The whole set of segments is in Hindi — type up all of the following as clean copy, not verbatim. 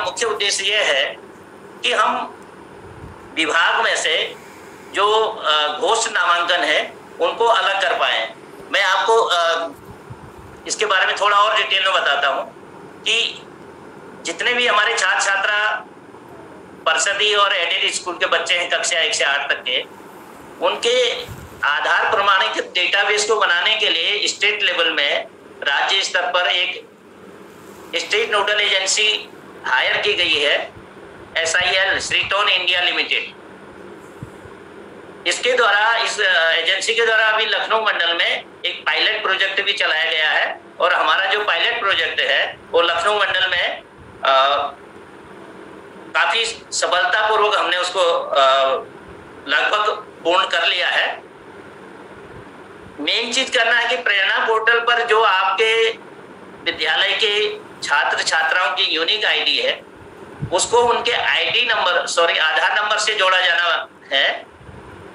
मुख्य उद्देश्य यह है कि हम विभाग में से जो घोषित नामांकन है उनको अलग कर पाए। मैं आपको इसके बारे में थोड़ा और डिटेल में बताता हूं कि जितने भी हमारे छात्र छात्रा परिषदीय और एडेड स्कूल के बच्चे हैं कक्षा 1 से 8 तक के, उनके आधार प्रमाणित डेटाबेस को बनाने के लिए स्टेट लेवल में राज्य स्तर पर एक स्टेट नोडल एजेंसी हायर की गई है, SIL श्रीटोन इंडिया लिमिटेड। इसके द्वारा, इस एजेंसी के द्वारा अभी लखनऊ मंडल में एक पायलट प्रोजेक्ट भी चलाया गया है और हमारा जो पायलट प्रोजेक्ट है वो लखनऊ मंडल में काफी सफलतापूर्वक हमने उसको लगभग पूर्ण कर लिया है। मेन चीज करना है कि प्रेरणा पोर्टल पर जो आपके विद्यालय के छात्र छात्राओं की यूनिक आईडी है उसको उनके आधार नंबर से जोड़ा जाना है।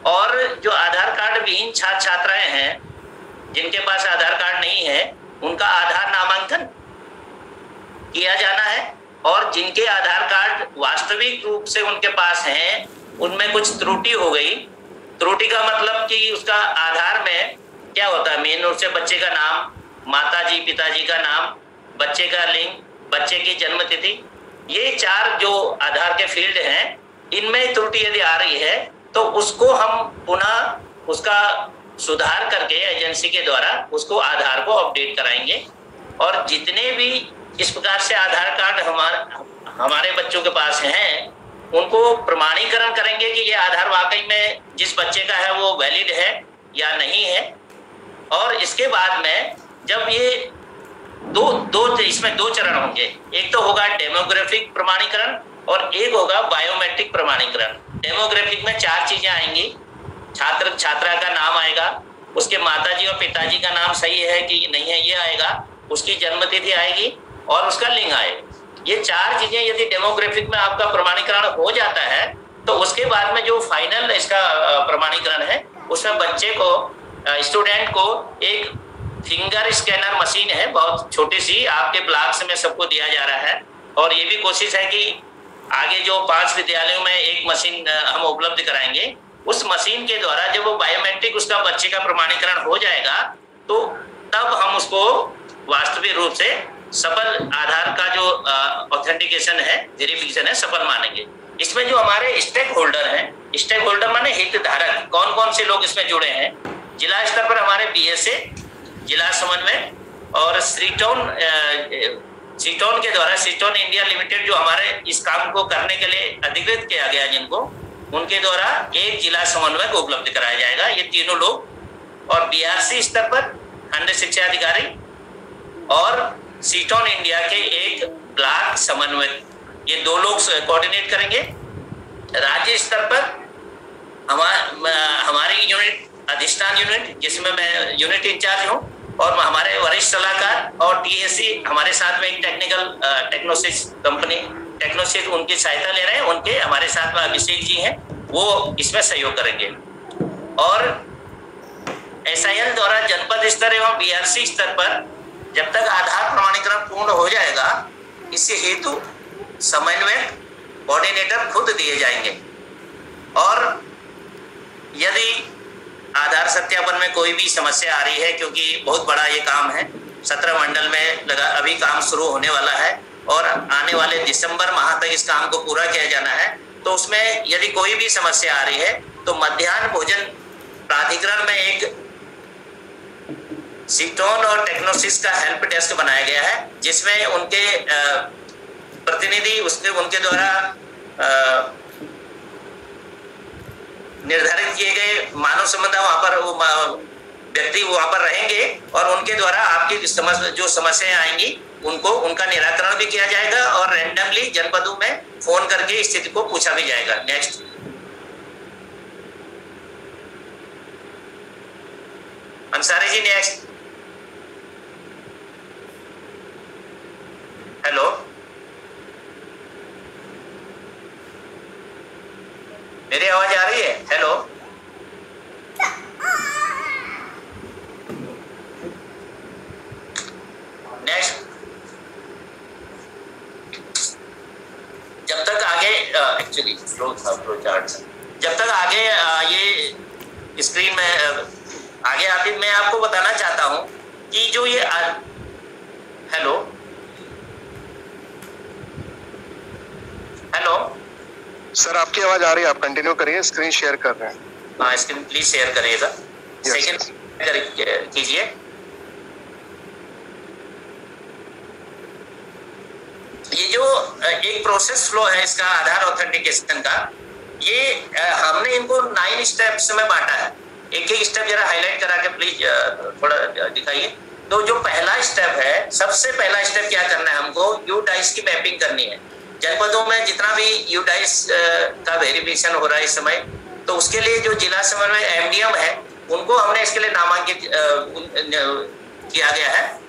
और जो आधार कार्ड विहीन छात्र छात्राएं हैं जिनके पास आधार कार्ड नहीं है उनका आधार नामांकन किया जाना है। और जिनके आधार कार्ड वास्तविक रूप से उनके पास हैं उनमें कुछ त्रुटि हो गई, त्रुटि का मतलब कि उसका आधार में क्या होता है, मेन रूप से बच्चे का नाम, माताजी पिताजी का नाम, बच्चे का लिंग, बच्चे की जन्म तिथि, ये 4 जो आधार के फील्ड हैं इनमें त्रुटि यदि आ रही है तो उसको हम पुनः उसका सुधार करके एजेंसी के द्वारा उसको आधार को अपडेट कराएंगे। और जितने भी इस प्रकार से आधार कार्ड हमारे बच्चों के पास हैं उनको प्रमाणीकरण करेंगे कि ये आधार वाकई में जिस बच्चे का है वो वैलिड है या नहीं है। और इसके बाद में जब ये इसमें 2 चरण होंगे, एक तो होगा डेमोग्राफिक प्रमाणीकरण और एक होगा बायोमेट्रिक प्रमाणीकरण। डेमोग्राफिक में 4 चीजें आएंगी, छात्र छात्रा का नाम आएगा, उसके माताजी और पिताजी का नाम सही है कि नहीं है ये आएगा, उसकी जन्म तिथि आएगी और उसका लिंग आएगा। ये 4 चीजें यदि डेमोग्राफिक में आपका प्रमाणीकरण हो जाता है तो उसके बाद में जो फाइनल इसका प्रमाणीकरण है उसमें बच्चे को, स्टूडेंट को एक फिंगर स्कैनर मशीन है बहुत छोटी सी, आपके ब्लॉक्स में सबको दिया जा रहा है। और ये भी कोशिश है कि आगे जो 5 विद्यालयों में एक मशीन हम उपलब्ध कराएंगे। उस मशीन के द्वारा जब वो बायोमेट्रिक उसका बच्चे का प्रमाणीकरण हो जाएगा तो तब हम उसको वास्तविक रूप से सफल आधार का जो ऑथेंटिकेशन है, वेरिफिकेशन है, सफल मानेंगे। इसमें जो हमारे स्टेक होल्डर हैं, स्टेक होल्डर माने हितधारक, कौन कौन से लोग इसमें जुड़े हैं। जिला स्तर पर हमारे BSA जिला समन्वय और श्रीटोन के द्वारा श्रीटोन इंडिया लिमिटेड जो हमारे इस काम को करने के लिए अधिकृत किया गया जिनको, उनके द्वारा एक जिला समन्वय को उपलब्ध कराया जाएगा, ये तीनों लोग। और BRC स्तर पर खंड शिक्षा अधिकारी और श्रीटोन इंडिया के एक ब्लॉक समन्वय, ये 2 लोग कोऑर्डिनेट करेंगे। राज्य स्तर पर हमारी यूनिट, अधिष्ठान यूनिट जिसमें मैं यूनिट इंचार्ज हूँ, और हमारे वरिष्ठ सलाहकार और TSC हमारे साथ में एक टेक्नोसिस कंपनी, टेक्नोसिस उनकी सहायता ले रहे हैं, उनके हमारे साथ में अभिषेक जी हैं, वो इसमें सहयोग करेंगे। और SIL द्वारा जनपद स्तर एवं BRC स्तर पर जब तक आधार प्रमाणीकरण पूर्ण हो जाएगा, इसी हेतु समन्वय कोऑर्डिनेटर खुद दिए जाएंगे। और यदि आधार सत्यापन में कोई भी समस्या आ रही है, क्योंकि बहुत बड़ा ये काम है, 17 मंडल में अभी काम शुरू होने वाला है और आने वाले दिसंबर माह तक इस काम को पूरा किया जाना है, तो उसमें यदि कोई भी समस्या आ रही है तो मध्याह्न भोजन प्राधिकरण में एक श्रीटोन और टेक्नोसिस का हेल्प डेस्क बनाया गया है, जिसमें उनके प्रतिनिधि उनके द्वारा निर्धारित किए गए मानव संबंध वहां पर व्यक्ति वहां पर रहेंगे और उनके द्वारा आपकी जो समस्याएं आएंगी उनका निराकरण भी किया जाएगा और रैंडमली जनपदों में फोन करके स्थिति को पूछा भी जाएगा। Next, Ansari ji next. Hello, मेरी आवाज आ रही है? Hello, next. एक्चुअली स्लो था फ्लो चार्ट। जब तक आगे ये स्क्रीन में आगे आती, मैं आपको बताना चाहता हूं कि जो ये हेलो हेलो सर, आपकी आवाज आ रही है, आप कंटिन्यू करिए, स्क्रीन शेयर कर रहे हैं। हाँ, स्क्रीन प्लीज शेयर करिएगा। सेकंड कीजिए। ये जो एक प्रोसेस फ्लो है इसका आधार ऑथेंटिकेशन का, ये हमने इनको 9 स्टेप्स में बांटा है। एक एक स्टेप जरा हाईलाइट करा के प्लीज थोड़ा दिखाइए। तो जो पहला स्टेप है, सबसे पहला स्टेप क्या करना है, हमको यू डाइस की मैपिंग करनी है। जनपदों में जितना भी यू डाइस का वेरिफिकेशन हो रहा है इस समय, तो उसके लिए जो जिला समन्वय एमडीएम है, उनको हमने इसके लिए नामांकित किया गया है।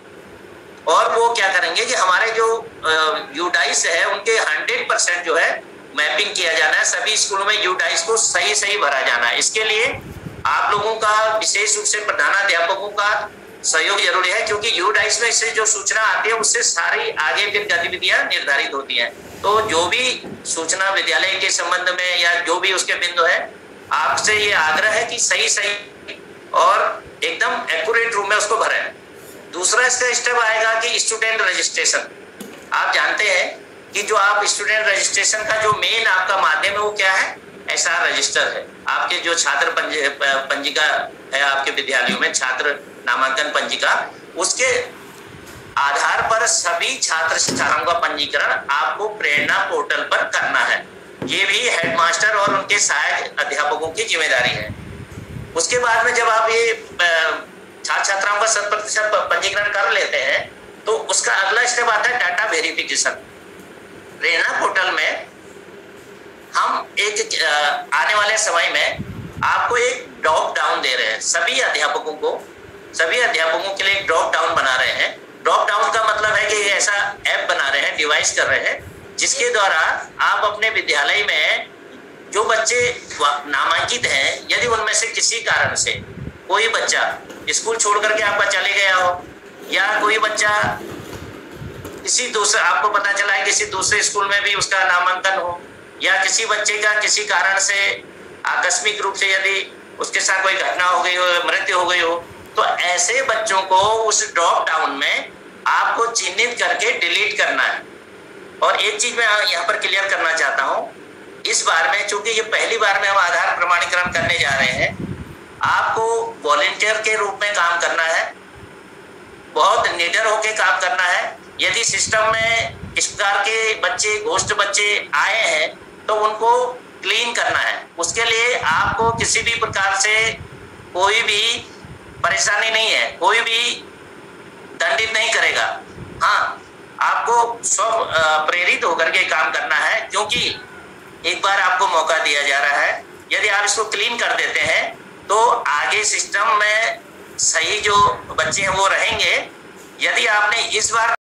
और वो क्या करेंगे कि हमारे जो यूडाइस है उनके 100% जो है मैपिंग किया जाना है। सभी स्कूलों में यूडाइस को सही सही भरा जाना है। इसके लिए आप लोगों का, विशेष रूप से प्रधानाध्यापकों का सहयोग जरूरी है, क्योंकि यूडाइस में इससे जो सूचना आती है उससे सारी आगे फिर गतिविधियां निर्धारित होती हैं। तो जो भी सूचना विद्यालय के संबंध में या जो भी उसके बिंदु है, आपसे ये आग्रह है कि सही सही और एकदम एक्यूरेट रूप में उसको भरें। दूसरा इसका स्टेप आएगा कि स्टूडेंट रजिस्ट्रेशन। आप जानते हैं कि जो आप स्टूडेंट रजिस्ट्रेशन का जो मेन आपका माध्यम है वो क्या है, एसआर रजिस्टर है। आपके जो छात्र पंजिका है आपके विद्यालयों में, छात्र नामांकन पंजिका, उसके आधार पर सभी छात्र छात्राओं का पंजीकरण आपको प्रेरणा पोर्टल पर करना है। ये भी हेडमास्टर और उनके सहायक अध्यापकों की जिम्मेदारी है। उसके बाद में जब आप ये छात्र छात्राओं का 100% पंजीकरण कर लेते हैं, तो उसका अगला स्टेप आता है डाटा वेरिफिकेशन। प्रेरणा पोर्टल में हम एक आने वाले समय में आपको एक ड्रॉप डाउन दे रहे हैं। सभी अध्यापकों के लिए एक ड्रॉप डाउन बना रहे हैं। ड्रॉप डाउन का मतलब है कि ऐसा ऐप बना रहे हैं, डिवाइस कर रहे हैं, जिसके द्वारा आप अपने विद्यालय में जो बच्चे नामांकित हैं, यदि उनमें से किसी कारण से कोई बच्चा स्कूल छोड़ करके आपका चले गया हो, या कोई बच्चा किसी दूसरे, आपको पता चला है किसी दूसरे स्कूल में भी उसका नामांकन हो, या किसी बच्चे का किसी कारण से आकस्मिक रूप से यदि उसके साथ कोई घटना हो गई हो, मृत्यु हो गई हो, तो ऐसे बच्चों को उस ड्रॉप डाउन में आपको चिन्हित करके डिलीट करना है। और एक चीज मैं यहाँ पर क्लियर करना चाहता हूँ, इस बार में चूंकि ये पहली बार में हम आधार प्रमाणीकरण करने जा रहे हैं, आपको वॉलेंटियर के रूप में काम करना है, बहुत निडर होकर काम करना है। यदि सिस्टम में इस प्रकार के बच्चे, घोस्ट बच्चे आए हैं, तो उनको क्लीन करना है। उसके लिए आपको किसी भी प्रकार से कोई भी परेशानी नहीं है, कोई भी दंडित नहीं करेगा। हाँ, आपको स्व प्रेरित होकर के काम करना है, क्योंकि एक बार आपको मौका दिया जा रहा है। यदि आप इसको क्लीन कर देते हैं तो आगे सिस्टम में सही जो बच्चे हैं वो रहेंगे। यदि आपने इस बार